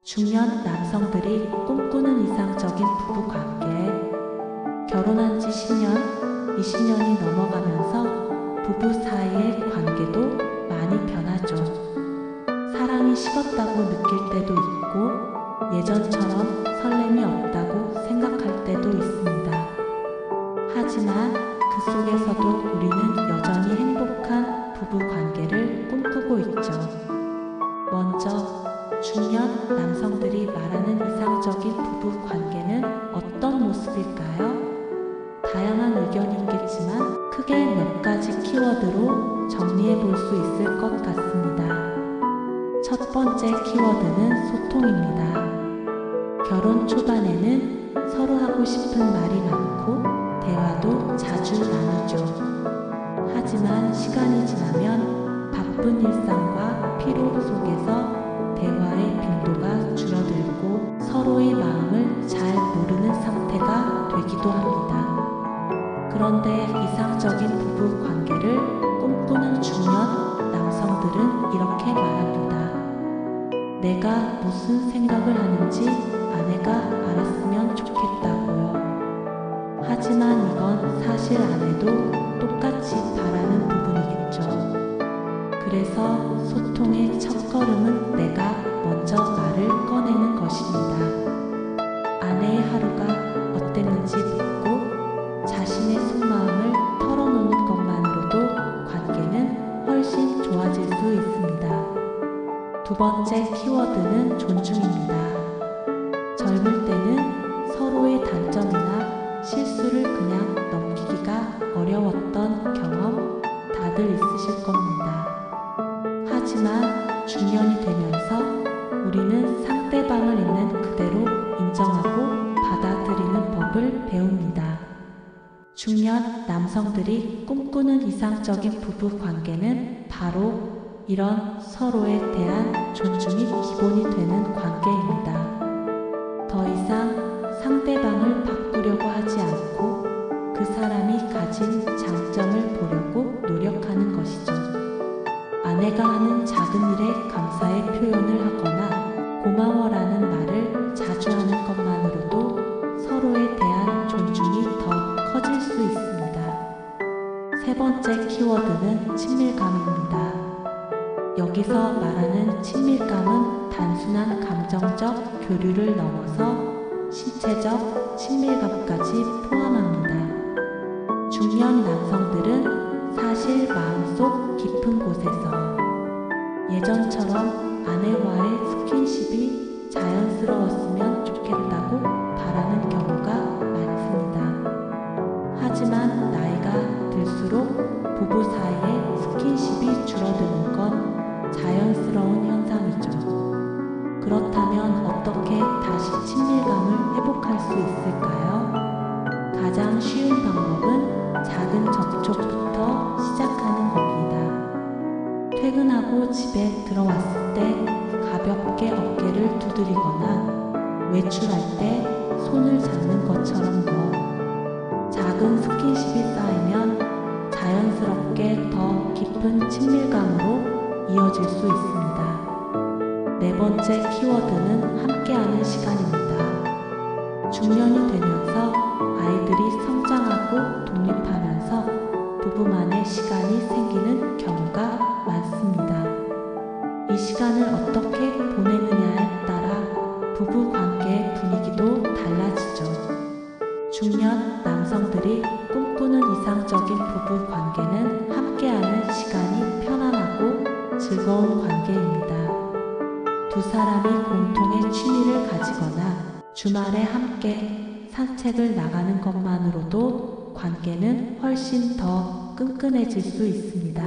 중년 남성들이 꿈꾸는 이상적인 부부 관계. 결혼한 지 10년, 20년이 넘어가면서 부부 사이의 관계도 많이 변하죠. 사랑이 식었다고 느낄 때도 있고 예전처럼 설렘이 없다고 생각할 때도 있습니다. 하지만 그 속에서도 우리는 여전히 행복한 부부 관계를 꿈꾸고 있죠. 먼저 중년 남성들이 말하는 이상적인 부부 관계는 어떤 모습일까요? 다양한 의견이 있겠지만 크게 몇 가지 키워드로 정리해 볼 수 있을 것 같습니다. 첫 번째 키워드는 소통입니다. 결혼 초반에는 서로 하고 싶은 말이 많고 대화도 자주 나누죠. 하지만 시간이 지나면 바쁜 일상과 피로 속에서 대화의 빈도가 줄어들고 서로의 마음을 잘 모르는 상태가 되기도 합니다. 그런데 이상적인 부부 관계를 꿈꾸는 중년 남성들은 이렇게 말합니다. 내가 무슨 생각을 하는지 아내가 알았으면 좋겠다고요. 하지만 이건 사실 아내도 똑같이 바라는 부분이겠죠. 그래서 소통의 첫걸음은 내가 먼저 말을 꺼내는 것입니다. 아내의 하루가 어땠는지 묻고 자신의 속마음을 털어놓는 것만으로도 관계는 훨씬 좋아질 수 있습니다. 두 번째 키워드는 존중입니다. 젊을 때는 서로의 단점이나 실수를 그냥 넘기기가 어려웠던 경험 다들 있으실 겁니다. 하지만 중년이 되면서 우리는 상대방을 있는 그대로 인정하고 받아들이는 법을 배웁니다. 중년 남성들이 꿈꾸는 이상적인 부부 관계는 바로 이런 서로에 대한 존중이 기본이 되는 관계입니다. 더 이상 상대방을 바꾸려고 하지 않고 그 사람이 가진 장점을 보려고 노력하는 것이죠. 아내가 하는 작은 일에 감사의 표현을 하거나 고마워라는 말을 자주 하는 것만으로도 서로에 대한 존중이 더 커질 수 있습니다. 세 번째 키워드는 친밀감입니다. 여기서 말하는 친밀감은 단순한 감정적 교류를 넘어서 신체적 친밀감까지 포함합니다. 중년 남성들은 사실 마음속 깊은 곳에서 예전처럼 아내와의 스킨십이 자연스러웠으면 좋겠다고 바라는 경우가 많습니다. 하지만 나이가 들수록 부부 사이의 스킨십이 줄어드는 건 자연스러운 현상이죠. 그렇다면 어떻게 다시 친밀감을 회복할 수 있을까요? 가장 쉬운 방법은 작은 접촉부터 시작하는 겁니다. 퇴근하고 집에 들어왔을 때 가볍게 어깨를 두드리거나 외출할 때 손을 잡는 것처럼요. 작은 스킨십이 쌓이면 자연스럽게 더 깊은 친밀감으로 이어질 수 있습니다. 네 번째 키워드는 함께하는 시간입니다. 중년이 되면서 아이들이 성장하고 독립하면서 부부만의 시간이 생기는 경우가 많습니다. 이 시간을 어떻게 보내느냐에 따라 부부 관계의 분위기도 달라지죠. 중년 남성들이 꿈꾸는 이상적인 부부 관계는 함께하는 시간이 편안하고 즐거운 관계입니다. 두 사람이 공통의 취미를 가지거나 주말에 함께 산책을 나가는 것만으로도 관계는 훨씬 더 끈끈해질 수 있습니다.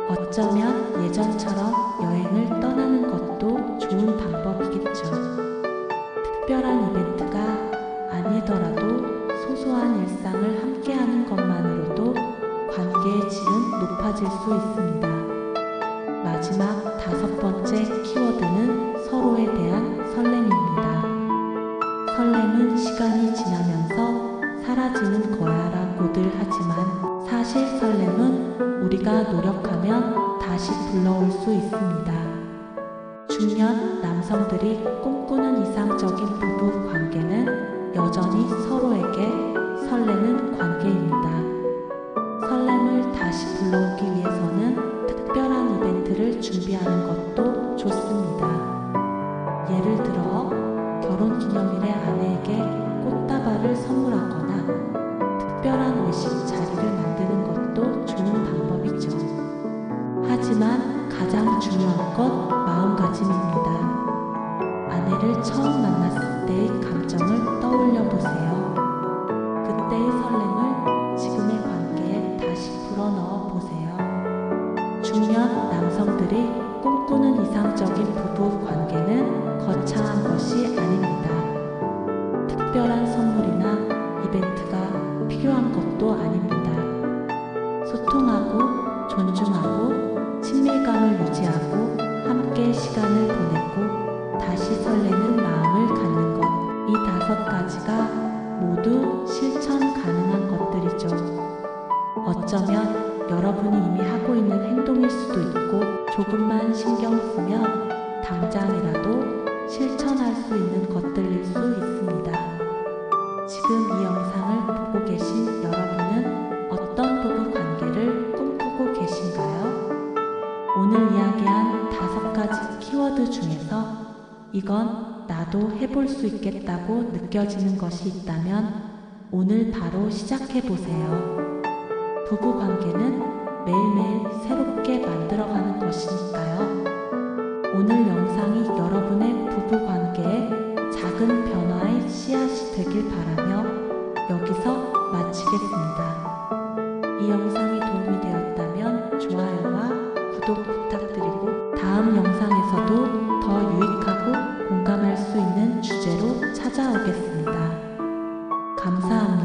어쩌면 예전처럼 여행을 떠나는 것도 좋은 방법이겠죠. 특별한 이벤트가 아니더라도 소소한 일상을 함께하는 것만으로도 관계의 질은 높아질 수 있습니다. 마지막 다섯 번째 키워드는 서로에 대한 설렘입니다. 설렘은 시간이 지나면서 사라지는 거야라고들 하지만 사실 설렘은 우리가 노력하면 다시 불러올 수 있습니다. 중년 남성들이 꿈꾸는 이상적인 부부 관계는 여전히 서로에게 설레는 관계입니다. 설렘을 다시 불러오기 위해서는 특별한 이벤트를 준비하는 것도 좋습니다. 예를 들어 결혼 기념일에 아내에게 꽃다발을 선물하거나 특별한 외식 자리를 만드는 것도 좋은 방법이죠. 하지만 가장 중요한 건 마음가짐입니다. 아내를 처음 만났을 때의 감정을 떠올려 보세요. 그때의 설렘을 지금의 관계에 다시 불어넣어 보세요. 중년 남성들이 꿈꾸는 이상적인 부부 관계는 거창한 것이 아닙니다. 특별한 선물이나 이벤트가 필요한 것도 아닙니다. 소통하고 존중하고 친밀감을 유지하고 함께 시간을 보내고 다시 설레는 마음을 갖는 것, 이 5가지가 모두 실천 가능한 것들이죠. 어쩌면 여러분이 이미 하고 있는 행동일 수도 있고 조금만 신경 쓰면 당장이라도 실천할 수 있는 것들일 수 있습니다. 지금 이 영상을 보고 계신 여러분은 어떤 부부 관계를 꿈꾸고 계신가요? 오늘 이야기한 5가지 키워드 중에서 이건 나도 해볼 수 있겠다고 느껴지는 것이 있다면 오늘 바로 시작해보세요. 부부 관계는 매일매일 새롭게 만들어가는 것이니까요. 오늘 영상이 여러분의 부부 관계에 작은 변화의 씨앗이 되길 바라며 여기서 마치겠습니다. 이 영상이 도움이 되었다면 좋아요와 구독 부탁드리고 다음 영상에서도 더 유익하고 공감할 수 있는 주제로 찾아오겠습니다. 감사합니다.